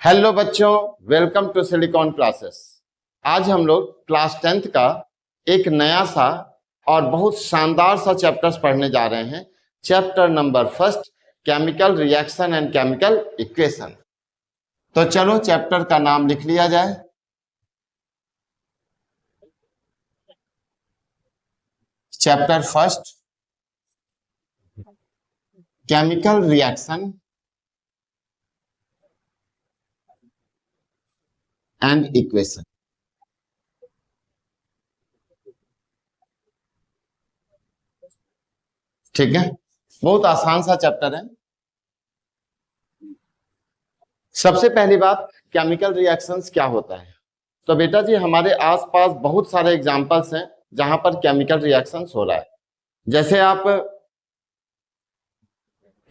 Hello बच्चों, welcome to silicon classes. आज हम लोग क्लास 10th का एक नया सा और बहुत शानदार सा चैप्टर्स पढ़ने जा रहे हैं। Chapter number first, chemical reaction and chemical equation. तो चलो चैप्टर का नाम लिख लिया जाए। Chapter first, chemical reaction and equation. ठीक है, बहुत आसान सा चैप्टर है। सबसे पहली बात, केमिकल रिएक्शंस क्या होता है। तो बेटा जी, हमारे आसपास बहुत सारे एग्जांपल्स हैं जहां पर केमिकल रिएक्शंस हो रहा है। जैसे आप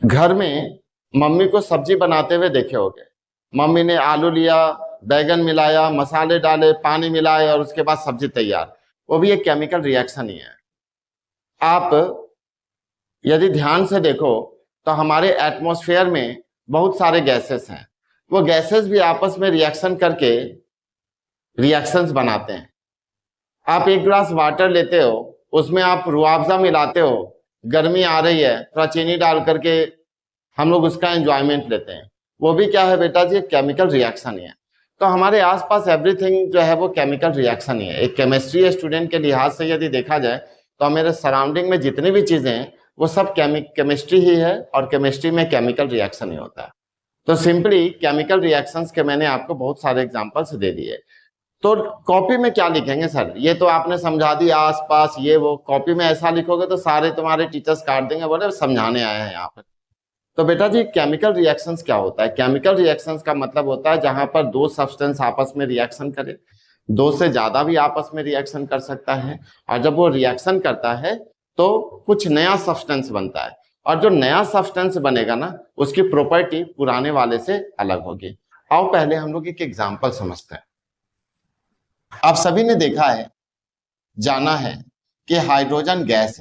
घर में मम्मी को सब्जी बनाते हुए देखे होंगे। मम्मी ने आलू लिया, बैगन मिलाया, मसाले डाले, पानी मिलाए और उसके बाद सब्जी तैयार। वो भी एक केमिकल रिएक्शन ही है। आप यदि ध्यान से देखो तो हमारे एटमॉस्फेयर में बहुत सारे गैसेस हैं। वो गैसेस भी आपस में रिएक्शन करके रिएक्शंस बनाते हैं। आप एक गिलास वाटर लेते हो, उसमें आप रूअफ़ज़ा मिलाते हो, गर्मी आ रही है, थोड़ा चीनी डाल करके हम लोग उसका एंजॉयमेंट लेते हैं। वो भी क्या है बेटा जी, एक केमिकल रिएक्शन ही है। तो हमारे आसपास एवरीथिंग जो है वो केमिकल रिएक्शन ही है। एक केमिस्ट्री स्टूडेंट के लिहाज से यदि देखा जाए तो मेरे सराउंडिंग में जितनी भी चीजें हैं वो सब केमिस्ट्री ही है, और केमिस्ट्री में केमिकल रिएक्शन ही होता है। तो सिंपली केमिकल रिएक्शंस के मैंने आपको बहुत सारे एग्जाम्पल्स दे दिए। तो कॉपी में क्या लिखेंगे सर, ये तो आपने समझा दिया आसपास ये वो। कॉपी में ऐसा लिखोगे तो सारे तुम्हारे टीचर्स काट देंगे, बोले समझाने आए हैं यहाँ पर। तो बेटा जी, केमिकल रिएक्शंस क्या होता है। केमिकल रिएक्शंस का मतलब होता है जहां पर दो सब्सटेंस आपस में रिएक्शन करे। दो से ज्यादा भी आपस में रिएक्शन कर सकता है, और जब वो रिएक्शन करता है तो कुछ नया सब्सटेंस बनता है। और जो नया सब्सटेंस बनेगा ना, उसकी प्रॉपर्टी पुराने वाले से अलग होगी। आओ पहले हम लोग एक एग्जाम्पल समझते हैं। आप सभी ने देखा है, जाना है कि हाइड्रोजन गैस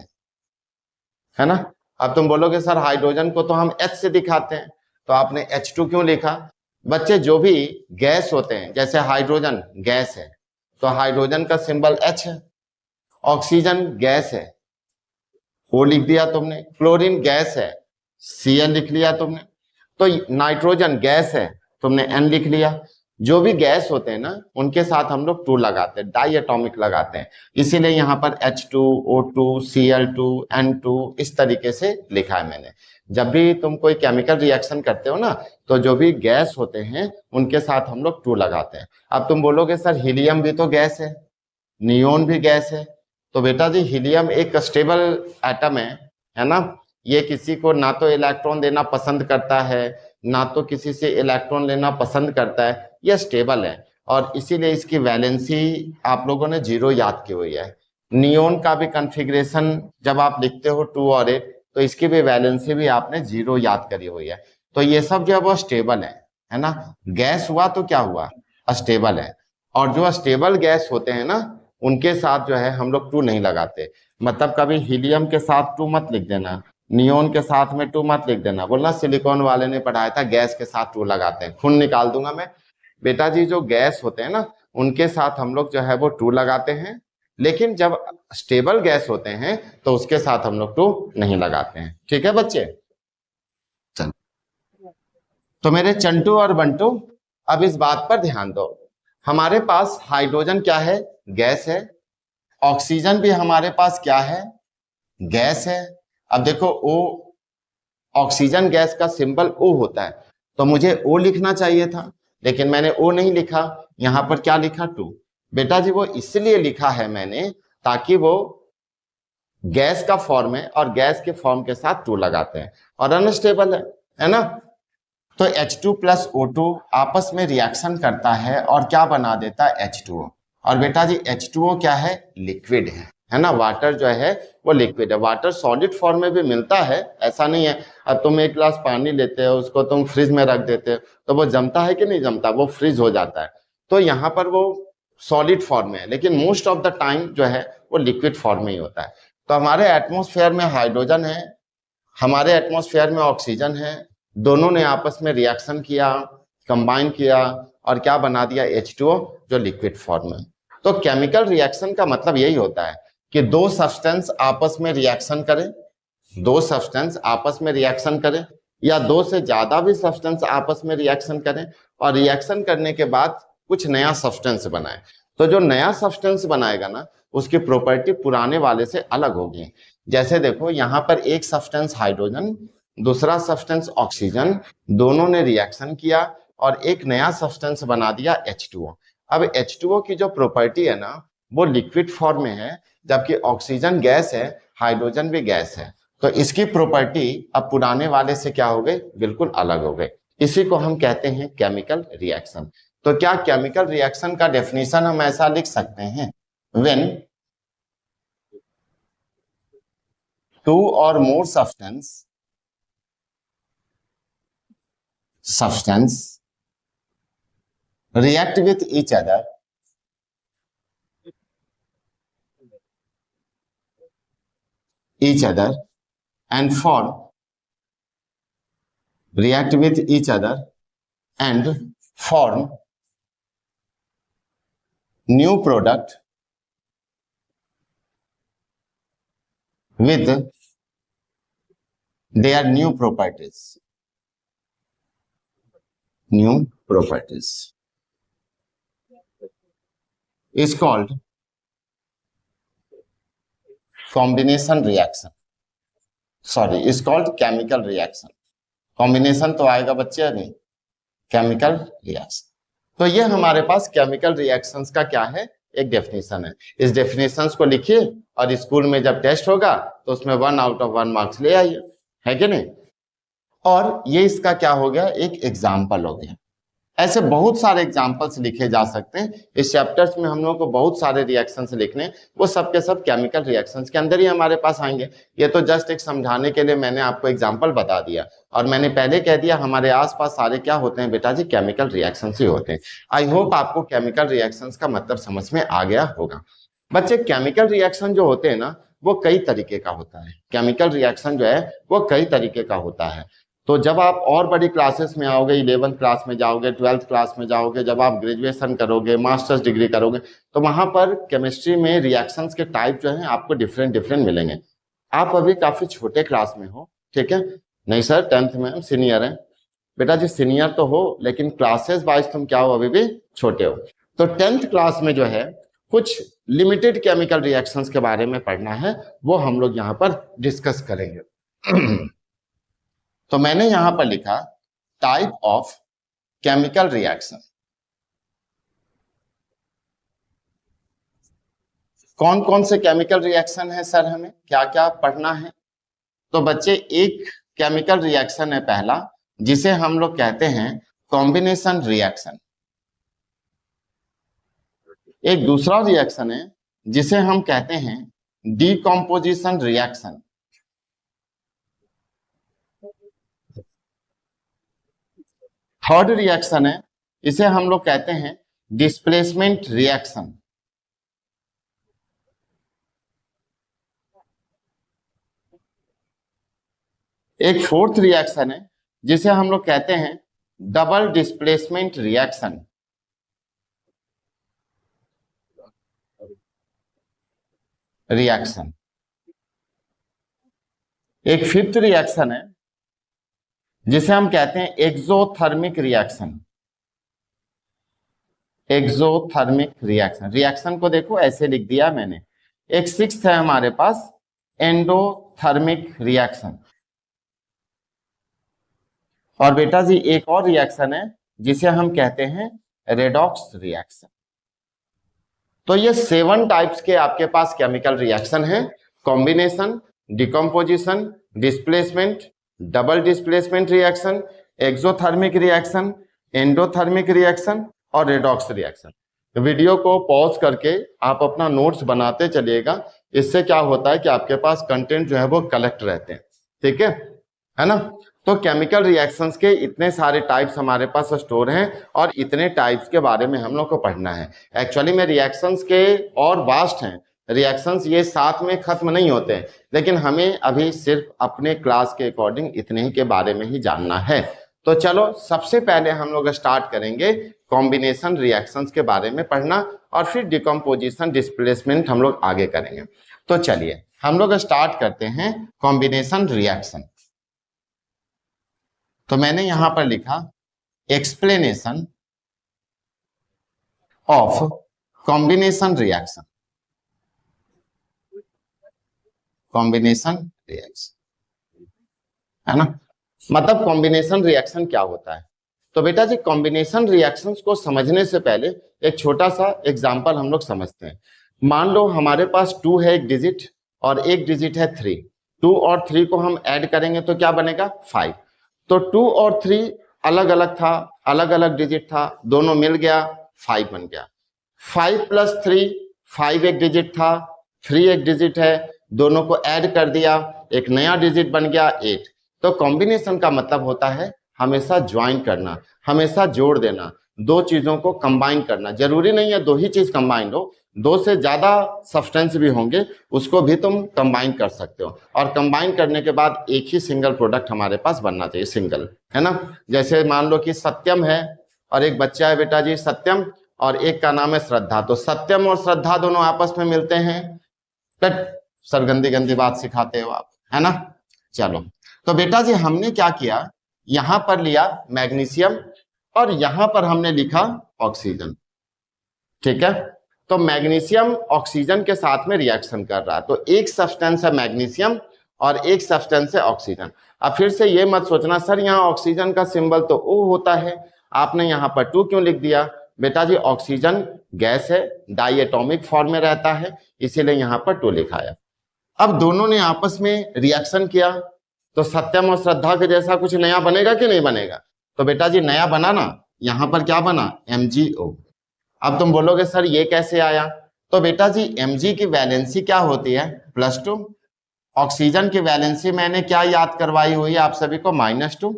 है ना। अब तुम बोलोगे सर हाइड्रोजन को तो हम H से दिखाते हैं, तो आपने H2 क्यों लिखा। बच्चे, जो भी गैस होते हैं, जैसे हाइड्रोजन गैस है तो हाइड्रोजन का सिंबल H है। ऑक्सीजन गैस है, O लिख दिया तुमने। क्लोरीन गैस है, Cl लिख लिया तुमने। तो नाइट्रोजन गैस है, तुमने N लिख लिया। जो भी गैस होते हैं ना, उनके साथ हम लोग 2 लगाते हैं, डाई एटॉमिक लगाते हैं। इसीलिए यहाँ पर H2, O2, Cl2, N2 इस तरीके से लिखा है मैंने। जब भी तुम कोई केमिकल रिएक्शन करते हो ना, तो जो भी गैस होते हैं उनके साथ हम लोग 2 लगाते हैं। अब तुम बोलोगे सर हीलियम भी तो गैस है, नियोन भी गैस है। तो बेटा जी, हीलियम एक स्टेबल एटम है ना। ये किसी को ना तो इलेक्ट्रॉन देना पसंद करता है, ना तो किसी से इलेक्ट्रॉन लेना पसंद करता है। ये स्टेबल है, और इसीलिए इसकी वैलेंसी आप लोगों ने 0 याद की हुई है। नियोन का भी कॉन्फ़िगरेशन जब आप लिखते हो 2 और 8, तो इसकी भी वैलेंसी भी आपने 0 याद करी हुई है। तो ये सब जो है वो स्टेबल है ना। गैस हुआ तो क्या हुआ, स्टेबल है। और जो स्टेबल गैस होते हैं ना, उनके साथ जो है हम लोग 2 नहीं लगाते। मतलब कभी हीलियम के साथ 2 मत लिख देना, नियोन के साथ में 2 मत लिख देना। बोलना सिलिकॉन वाले ने पढ़ाया था गैस के साथ 2 लगाते हैं, खून निकाल दूंगा मैं। बेटा जी, जो गैस होते हैं ना, उनके साथ हम लोग जो है वो 2 लगाते हैं। लेकिन जब स्टेबल गैस होते हैं तो उसके साथ हम लोग 2 नहीं लगाते हैं। ठीक है बच्चे, चल। तो मेरे चंटू और बंटू, अब इस बात पर ध्यान दो। हमारे पास हाइड्रोजन क्या है, गैस है। ऑक्सीजन भी हमारे पास क्या है, गैस है। अब देखो, ओ ऑक्सीजन गैस का सिंबल O होता है, तो मुझे O लिखना चाहिए था, लेकिन मैंने O नहीं लिखा। यहां पर क्या लिखा, 2। बेटा जी, वो इसलिए लिखा है मैंने ताकि वो गैस का फॉर्म है, और गैस के फॉर्म के साथ 2 लगाते हैं, और अनस्टेबल है ना। तो H2 प्लस O2 आपस में रिएक्शन करता है और क्या बना देता है, H2O। और बेटा जी, H2O क्या है, लिक्विड है ना। वाटर जो है वो लिक्विड है। वाटर सॉलिड फॉर्म में भी मिलता है, ऐसा नहीं है। अब तुम एक गिलास पानी लेते हो, उसको तुम फ्रिज में रख देते हो, तो वो जमता है कि नहीं जमता, वो फ्रीज हो जाता है। तो यहाँ पर वो सॉलिड फॉर्म में है, लेकिन मोस्ट ऑफ द टाइम जो है वो लिक्विड फॉर्म में ही होता है। तो हमारे एटमोस्फेयर में हाइड्रोजन है, हमारे एटमॉस्फेयर में ऑक्सीजन है। दोनों ने आपस में रिएक्शन किया, कंबाइन किया और क्या बना दिया, H2O, जो लिक्विड फॉर्म में। तो केमिकल रिएक्शन का मतलब यही होता है कि दो सब्सटेंस आपस में रिएक्शन करें, दो सब्सटेंस आपस में रिएक्शन करें या दो से ज्यादा भी सब्सटेंस आपस में रिएक्शन करें और रिएक्शन करने के बाद कुछ नया सब्सटेंस बनाए। तो जो नया सब्सटेंस बनाएगा ना, उसकी प्रॉपर्टी पुराने वाले से अलग होगी। जैसे देखो यहाँ पर एक सब्सटेंस हाइड्रोजन, दूसरा सब्सटेंस ऑक्सीजन, दोनों ने रिएक्शन किया और एक नया सब्सटेंस बना दिया H2O। अब H2O की जो प्रॉपर्टी है ना, वो लिक्विड फॉर्म में है, जबकि ऑक्सीजन गैस है, हाइड्रोजन भी गैस है। तो इसकी प्रॉपर्टी अब पुराने वाले से क्या हो गई, बिल्कुल अलग हो गई। इसी को हम कहते हैं केमिकल रिएक्शन। तो क्या केमिकल रिएक्शन का डेफिनेशन हम ऐसा लिख सकते हैं, व्हेन टू और मोर substance react with each other and form react with each other and form new product with their new properties is called combination reaction, sorry, is called chemical reaction। Combination तो आएगा बच्चे अभी, chemical reaction. तो ये हमारे पास chemical reactions का क्या है, एक डेफिनेशन है। इस डेफिनेशंस को लिखिए और स्कूल में जब टेस्ट होगा तो उसमें 1 आउट ऑफ 1 मार्क्स ले आइए, है कि नहीं। और ये इसका क्या हो गया, एक एग्जाम्पल हो गया। ऐसे बहुत सारे एग्जाम्पल्स लिखे जा सकते हैं। इस चैप्टर्स में हम लोग को बहुत सारे रिएक्शंस लिखने, वो सब के सब केमिकल रिएक्शंस के अंदर ही हमारे पास आएंगे। ये तो जस्ट एक समझाने के लिए मैंने आपको एग्जाम्पल बता दिया, और मैंने पहले कह दिया हमारे आसपास सारे क्या होते हैं बेटा जी, केमिकल रिएक्शंस ही होते हैं। आई होप आपको केमिकल रिएक्शंस का मतलब समझ में आ गया होगा। बच्चे केमिकल रिएक्शन जो होते हैं ना, वो कई तरीके का होता है। केमिकल रिएक्शन जो है वो कई तरीके का होता है। तो जब आप और बड़ी क्लासेस में आओगे, 11th क्लास में जाओगे, 12th क्लास में जाओगे, जब आप ग्रेजुएशन करोगे, मास्टर्स डिग्री करोगे, तो वहां पर केमिस्ट्री में रिएक्शंस के टाइप जो है आपको डिफरेंट मिलेंगे। आप अभी काफी छोटे क्लास में हो, ठीक है। नहीं सर 10th में हम सीनियर हैं। बेटा जी सीनियर तो हो, लेकिन क्लासेस वाइज तुम क्या हो, अभी भी छोटे हो। तो 10th क्लास में जो है कुछ लिमिटेड केमिकल रिएक्शंस के बारे में पढ़ना है, वो हम लोग यहाँ पर डिस्कस करेंगे। तो मैंने यहां पर लिखा टाइप ऑफ केमिकल रिएक्शन। कौन कौन से केमिकल रिएक्शन है सर, हमें क्या क्या पढ़ना है। तो बच्चे एक केमिकल रिएक्शन है पहला, जिसे हम लोग कहते हैं कॉम्बिनेशन रिएक्शन। एक दूसरा रिएक्शन है जिसे हम कहते हैं डीकॉम्पोजिशन रिएक्शन। थर्ड रिएक्शन है, इसे हम लोग कहते हैं डिस्प्लेसमेंट रिएक्शन। एक फोर्थ रिएक्शन है जिसे हम लोग कहते हैं डबल डिस्प्लेसमेंट रिएक्शन। एक फिफ्थ रिएक्शन है जिसे हम कहते हैं एक्सोथर्मिक रिएक्शन। रिएक्शन को देखो ऐसे लिख दिया मैंने। एक सिक्स्थ है हमारे पास एंडोथर्मिक रिएक्शन। और बेटा जी एक और रिएक्शन है जिसे हम कहते हैं रेडॉक्स रिएक्शन। तो ये 7 टाइप्स के आपके पास केमिकल रिएक्शन है, combination, decomposition, displacement, double displacement reaction, exothermic reaction, endothermic reaction और रेडॉक्स रिएक्शन। वीडियो को पॉज करके आप अपना नोट्स बनाते चलिएगा। इससे क्या होता है कि आपके पास कंटेंट जो है वो कलेक्ट रहते हैं, ठीक है ना। तो केमिकल रिएक्शंस के इतने सारे टाइप्स हमारे पास स्टोर हैं और इतने टाइप्स के बारे में हम लोग को पढ़ना है। एक्चुअली में रिएक्शंस के और वास्ट हैं, रिएक्शंस ये साथ में खत्म नहीं होते हैं, लेकिन हमें अभी सिर्फ अपने क्लास के अकॉर्डिंग इतने ही के बारे में ही जानना है। तो चलो सबसे पहले हम लोग स्टार्ट करेंगे कॉम्बिनेशन रिएक्शंस के बारे में पढ़ना, और फिर डिकम्पोजिशन डिस्प्लेसमेंट हम लोग आगे करेंगे। तो चलिए हम लोग स्टार्ट करते हैं कॉम्बिनेशन रिएक्शन। तो मैंने यहां पर लिखा explanation of combination reaction. Combination reaction है ना, मतलब कॉम्बिनेशन रिएक्शन क्या होता है। तो बेटा जी कॉम्बिनेशन रिएक्शंस को समझने से पहले एक छोटा सा एग्जांपल हम लोग समझते हैं। मान लो हमारे पास 2 है एक डिजिट और एक डिजिट है 3। 2 और 3 को हम ऐड करेंगे तो क्या बनेगा 5। तो 2 और 3 अलग अलग था, अलग अलग डिजिट था, दोनों मिल गया 5 बन गया। 5 प्लस 3, 5 एक डिजिट था, 3 एक डिजिट है, दोनों को ऐड कर दिया, एक नया डिजिट बन गया 8। तो कॉम्बिनेशन का मतलब होता है हमेशा ज्वाइन करना, हमेशा जोड़ देना, दो चीजों को कंबाइन करना। जरूरी नहीं है 2 ही चीज कंबाइन हो, 2 से ज्यादा सब्सटेंस भी होंगे, उसको भी तुम कंबाइन कर सकते हो। और कंबाइन करने के बाद एक ही सिंगल प्रोडक्ट हमारे पास बनना चाहिए, सिंगल, है ना। जैसे मान लो कि सत्यम है और एक बच्चा है बेटा जी सत्यम, और एक का नाम है श्रद्धा। तो सत्यम और श्रद्धा दोनों आपस में मिलते हैं। सर गंदी गंदी बात सिखाते हो आप, है ना। चलो तो बेटा जी हमने क्या किया, यहां पर लिया मैग्नीशियम और यहां पर हमने लिखा ऑक्सीजन, ठीक है। तो मैग्नीशियम ऑक्सीजन के साथ में रिएक्शन कर रहा है, तो एक सब्सटेंस है मैग्नीशियम और एक सब्सटेंस है ऑक्सीजन। अब फिर से ये मत सोचना सर यहाँ ऑक्सीजन का सिंबल तो O होता है, आपने यहाँ पर 2 क्यों लिख दिया। बेटा जी ऑक्सीजन गैस है, डाई एटॉमिक फॉर्म में रहता है, इसीलिए यहाँ पर 2 लिखाया। अब दोनों ने आपस में रिएक्शन किया, तो सत्यम और श्रद्धा के जैसा कुछ नया बनेगा कि नहीं बनेगा। तो बेटा जी नया बना ना, यहां पर क्या बना MgO। अब तुम बोलोगे सर ये कैसे आया, तो बेटा जी Mg की वैलेंसी क्या होती है +2, ऑक्सीजन की वैलेंसी मैंने क्या याद करवाई हुई है आप सभी को -2।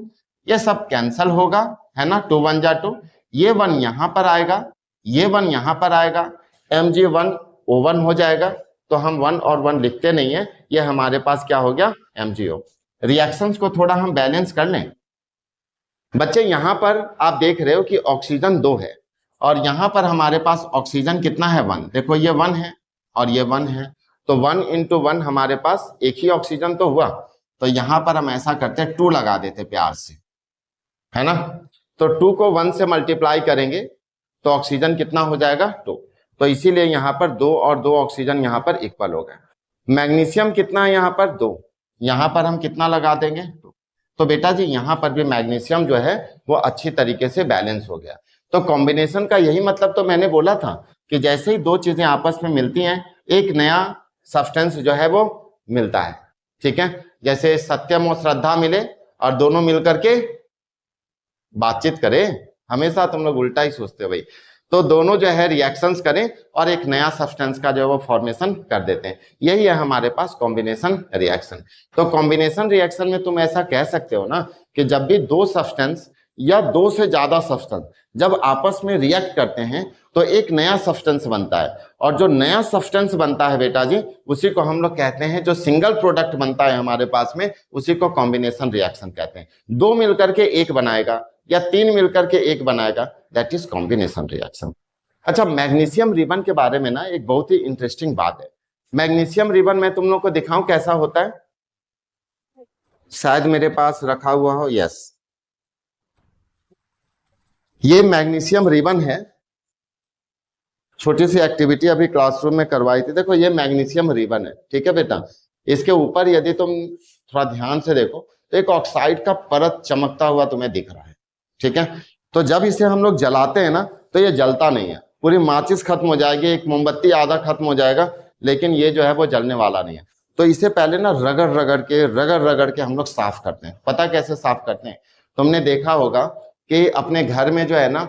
ये सब कैंसल होगा, है ना, 2 1 जा 2, ये 1 यहां पर आएगा, ये 1 यहां पर आएगा, Mg1 O1 हो जाएगा। तो हम 1 और 1 लिखते नहीं है, ये हमारे पास क्या हो गया MgO। रिएक्शंस को थोड़ा हम बैलेंस कर लें बच्चे। यहां पर आप देख रहे हो कि ऑक्सीजन 2 है और यहां पर हमारे पास ऑक्सीजन कितना है 1। देखो ये 1 है और ये 1 है, तो 1 × 1 हमारे पास एक ही ऑक्सीजन तो हुआ। तो यहां पर हम ऐसा करते हैं 2 लगा देते प्यार से, है ना। तो 2 को 1 से मल्टीप्लाई करेंगे तो ऑक्सीजन कितना हो जाएगा 2। तो इसीलिए यहाँ पर 2 और 2 ऑक्सीजन यहाँ पर इक्वल हो गए। मैग्नीशियम कितना है यहाँ पर 2, यहाँ पर हम कितना लगा देंगे 2। तो बेटा जी यहाँ पर भी मैग्नीशियम जो है वो अच्छी तरीके से बैलेंस हो गया। तो कॉम्बिनेशन का यही मतलब तो मैंने बोला था कि जैसे ही 2 चीजें आपस में मिलती हैं एक नया सब्सटेंस जो है वो मिलता है, ठीक है। जैसे सत्यम और श्रद्धा मिले और दोनों मिलकर के बातचीत करें, हमेशा तुम लोग उल्टा ही सोचते हो भाई। तो दोनों जो है रिएक्शंस करें और एक नया सब्सटेंस का जो है वो फॉर्मेशन कर देते हैं, यही है हमारे पास कॉम्बिनेशन रिएक्शन। तो कॉम्बिनेशन रिएक्शन में तुम ऐसा कह सकते हो ना कि जब भी 2 सब्सटेंस या 2 से ज्यादा सब्सटेंस जब आपस में रिएक्ट करते हैं तो एक नया सब्सटेंस बनता है, और जो नया सब्सटेंस बनता है बेटा जी उसी को हम लोग कहते हैं, जो सिंगल प्रोडक्ट बनता है हमारे पास में उसी को कॉम्बिनेशन रिएक्शन कहते हैं। 2 मिलकर के एक बनाएगा या 3 मिलकर के एक बनाएगा, दैट इज कॉम्बिनेशन रिएक्शन। अच्छा मैग्नीशियम रिबन के बारे में ना एक बहुत ही इंटरेस्टिंग बात है। मैग्नीशियम रिबन मैं तुम लोग को दिखाऊं कैसा होता है, शायद मेरे पास रखा हुआ हो, यस ये मैग्नीशियम रिबन है। छोटी सी एक्टिविटी अभी क्लासरूम में करवाई थी, देखो ये मैग्नीशियम रिबन है, ठीक है बेटा। इसके ऊपर यदि तुम थोड़ा ध्यान से देखो तो एक ऑक्साइड का परत चमकता हुआ तुम्हें दिख रहा है, ठीक है। तो जब इसे हम लोग जलाते हैं ना तो ये जलता नहीं है, पूरी माचिस खत्म हो जाएगी, एक मोमबत्ती आधा खत्म हो जाएगा, लेकिन ये जो है वो जलने वाला नहीं है। तो इसे पहले ना रगड़ रगड़ के हम लोग साफ करते हैं। पता कैसे साफ करते हैं, तुमने देखा होगा कि अपने घर में जो है ना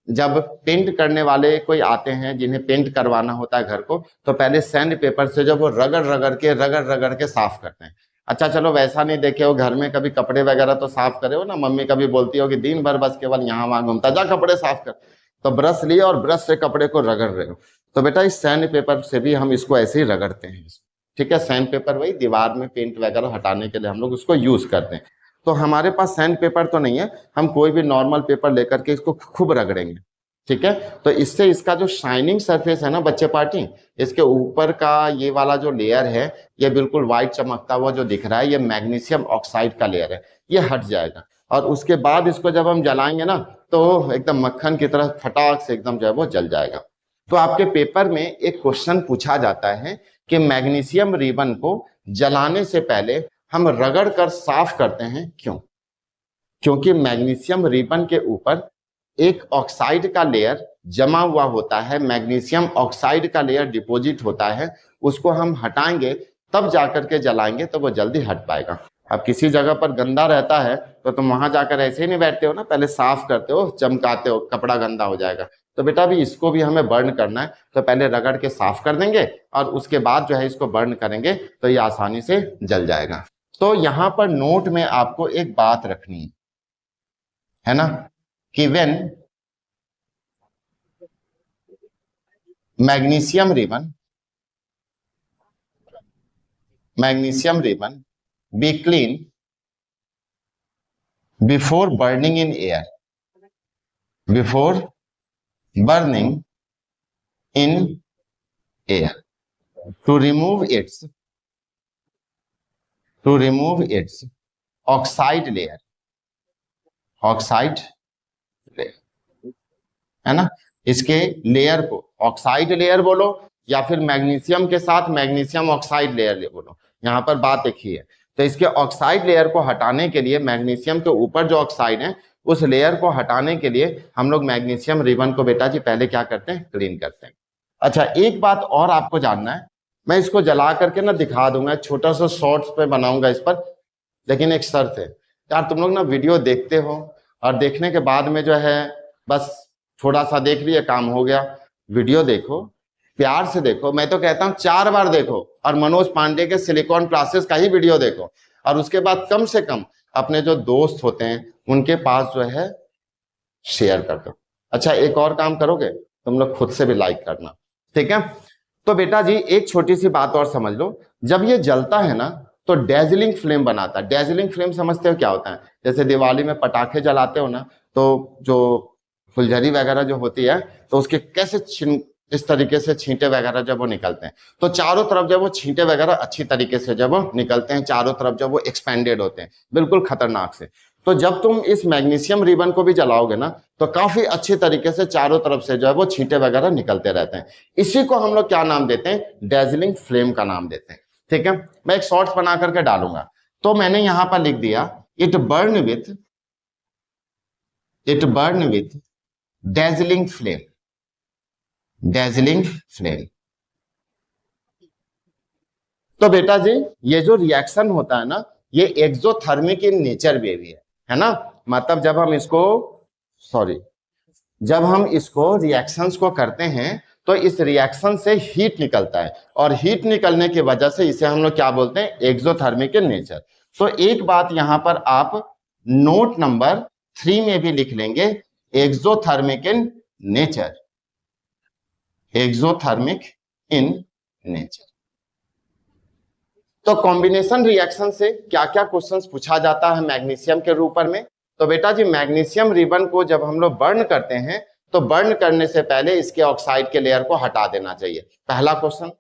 जब पेंट करने वाले कोई आते हैं जिन्हें पेंट करवाना होता है घर को, तो पहले सैंड पेपर से जब वो रगड़ रगड़ के साफ करते हैं। अच्छा चलो वैसा नहीं देखे हो, घर में कभी कपड़े वगैरह तो साफ करे हो ना, मम्मी कभी बोलती हो कि दिन भर बस केवल यहाँ वहां घूमता, जा कपड़े साफ कर। तो ब्रश लिए और ब्रश से कपड़े को रगड़ रहे हो, तो बेटा इस सैंड पेपर से भी हम इसको ऐसे ही रगड़ते हैं, ठीक है। सैंड पेपर वही दीवार में पेंट वगैरह हटाने के लिए हम लोग उसको यूज करते हैं। तो हमारे पास सैंड पेपर तो नहीं है, हम कोई भी नॉर्मल पेपर लेकर के इसको खूब रगड़ेंगे, ठीक है। तो इससे इसका जो शाइनिंग सरफेस है ना बच्चे पार्टी, इसके ऊपर का ये वाला जो लेयर है, ये बिल्कुल व्हाइट चमकता हुआ जो दिख रहा है, ये मैग्नीशियम ऑक्साइड का लेयर है, ये हट जाएगा। और उसके बाद इसको जब हम जलाएंगे ना तो एकदम मक्खन की तरह फटाक से एकदम जो है वो जल जाएगा। तो आपके पेपर में एक क्वेश्चन पूछा जाता है कि मैग्नीशियम रिबन को जलाने से पहले हम रगड़ कर साफ करते हैं, क्यों? क्योंकि मैग्नीशियम रिबन के ऊपर एक ऑक्साइड का लेयर जमा हुआ होता है, मैग्नीशियम ऑक्साइड का लेयर डिपॉजिट होता है, उसको हम हटाएंगे तब जाकर के जलाएंगे तो वो जल्दी हट पाएगा। अब किसी जगह पर गंदा रहता है तो तुम वहां जाकर ऐसे ही नहीं बैठते हो ना, पहले साफ करते हो, चमकाते हो, कपड़ा गंदा हो जाएगा। तो बेटा भी इसको भी हमें बर्न करना है, तो पहले रगड़ के साफ कर देंगे और उसके बाद जो है इसको बर्न करेंगे तो ये आसानी से जल जाएगा। तो यहाँ पर नोट में आपको एक बात रखनी है ना कि when magnesium ribbon be clean before burning in air, before burning in air, to remove its oxide layer है ना। इसके लेयर को ऑक्साइड लेयर बोलो या फिर मैग्नीशियम के साथ मैग्नीशियम ऑक्साइड लेयर बोलो, यहाँ पर बात एक ही है। तो इसके ऑक्साइड लेयर को हटाने के लिए, मैग्नीशियम के ऊपर जो ऑक्साइड है उस लेयर को हटाने के लिए हम लोग मैग्नीशियम रिबन को बेटा जी पहले क्या करते हैं, क्लीन करते हैं। अच्छा, एक बात और आपको जानना है, मैं इसको जला करके ना दिखा दूंगा, छोटा सा शॉर्ट्स पे बनाऊंगा इस पर, लेकिन एक शर्त है यार, तुम लोग ना वीडियो देखते हो और देखने के बाद में जो है बस थोड़ा सा देख लिया काम हो गया। वीडियो देखो, प्यार से देखो, मैं तो कहता हूं 4 बार देखो और मनोज पांडे के सिलिकॉन क्लासेस का ही वीडियो देखो, और उसके बाद कम से कम अपने जो दोस्त होते हैं उनके पास जो है शेयर कर दो। अच्छा, एक और काम करोगे, तुम लोग खुद से भी लाइक करना, ठीक है। तो बेटा जी एक छोटी सी बात और समझ लो, जब ये जलता है ना तो डेजलिंग फ्लेम बनाता है। डेजलिंग फ्लेम समझते हो क्या होता है? जैसे दिवाली में पटाखे जलाते हो ना, तो जो फुलझड़ी वगैरह जो होती है तो उसके कैसे इस तरीके से छींटे वगैरह जब वो निकलते हैं, तो चारों तरफ जब वो छींटे वगैरह अच्छी तरीके से जब वो निकलते हैं, चारों तरफ जब वो एक्सपेंडेड होते हैं बिल्कुल खतरनाक से, तो जब तुम इस मैग्नीशियम रिबन को भी जलाओगे ना तो काफी अच्छी तरीके से चारों तरफ से जो है वो छींटे वगैरह निकलते रहते हैं। इसी को हम लोग क्या नाम देते हैं? डेजलिंग फ्लेम का नाम देते हैं, ठीक है। मैं एक शॉर्ट्स बना करके डालूंगा, तो मैंने यहां पर लिख दिया it burn with dazzling flame. तो बेटा जी ये जो रिएक्शन होता है ना, ये एक्सोथर्मिक इन नेचर भी है ना। मतलब जब हम इसको रिएक्शंस को करते हैं तो इस रिएक्शन से हीट निकलता है, और हीट निकलने की वजह से इसे हम लोग क्या बोलते हैं? Exothermic in nature. तो एक बात यहां पर आप नोट नंबर 3 में भी लिख लेंगे, एक्सोथर्मिक इन नेचर। तो कॉम्बिनेशन रिएक्शन से क्या क्या क्वेश्चंस पूछा जाता है मैग्नीशियम के ऊपर में? तो बेटा जी मैग्नीशियम रिबन को जब हम लोग बर्न करते हैं तो बर्न करने से पहले इसके ऑक्साइड के लेयर को हटा देना चाहिए, पहला क्वेश्चन।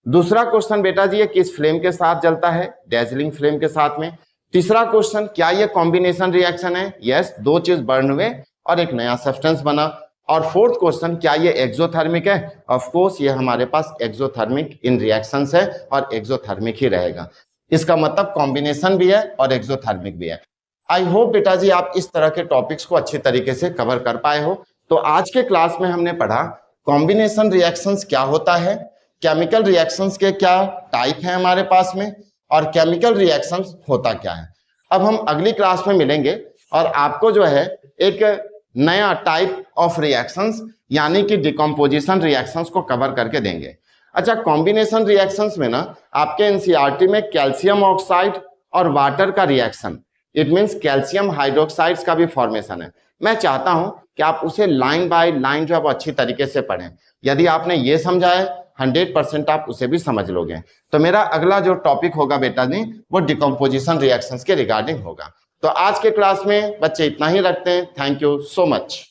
दूसरा क्वेश्चन बेटा जी ये किस फ्लेम के साथ जलता है? डेजलिंग फ्लेम के साथ में। तीसरा क्वेश्चन, क्या ये कॉम्बिनेशन रिएक्शन है? यस, 2 चीज बर्न हुए और एक नया सब्सटेंस बना। और फोर्थ क्वेश्चन, क्या ये एक्सोथर्मिक है? ऑफ कोर्स ये हमारे पास एक्सोथर्मिक इन रिएक्शंस है और एक्सोथर्मिक ही रहेगा। इसका मतलब कॉम्बिनेशन भी है और एक्सोथर्मिक भी है। आई होप बेटा जी आप इस तरह के टॉपिक्स को अच्छे तरीके से कवर कर पाए हो। तो आज के क्लास में हमने पढ़ा कॉम्बिनेशन रिएक्शंस क्या होता है, केमिकल रिएक्शंस के क्या टाइप है हमारे पास में, और केमिकल रिएक्शंस होता क्या है। अब हम अगली क्लास में मिलेंगे और आपको जो है एक नया टाइप ऑफ रिएक्शंस यानी कि डिकम्पोजिशन रिएक्शंस को कवर करके देंगे। अच्छा, कॉम्बिनेशन रिएक्शंस में ना आपके एनसीईआरटी में कैल्शियम ऑक्साइड और वाटर का reaction, it means calcium hydroxides का भी फॉर्मेशन है। मैं चाहता हूं कि आप उसे लाइन बाय लाइन जो है वो अच्छी तरीके से पढ़ें। यदि आपने ये समझा है 100% आप उसे भी समझ लोगे। तो मेरा अगला जो टॉपिक होगा बेटा जी वो डिकम्पोजिशन रिएक्शंस के रिगार्डिंग होगा। तो आज के क्लास में बच्चे इतना ही रखते हैं। Thank you so much.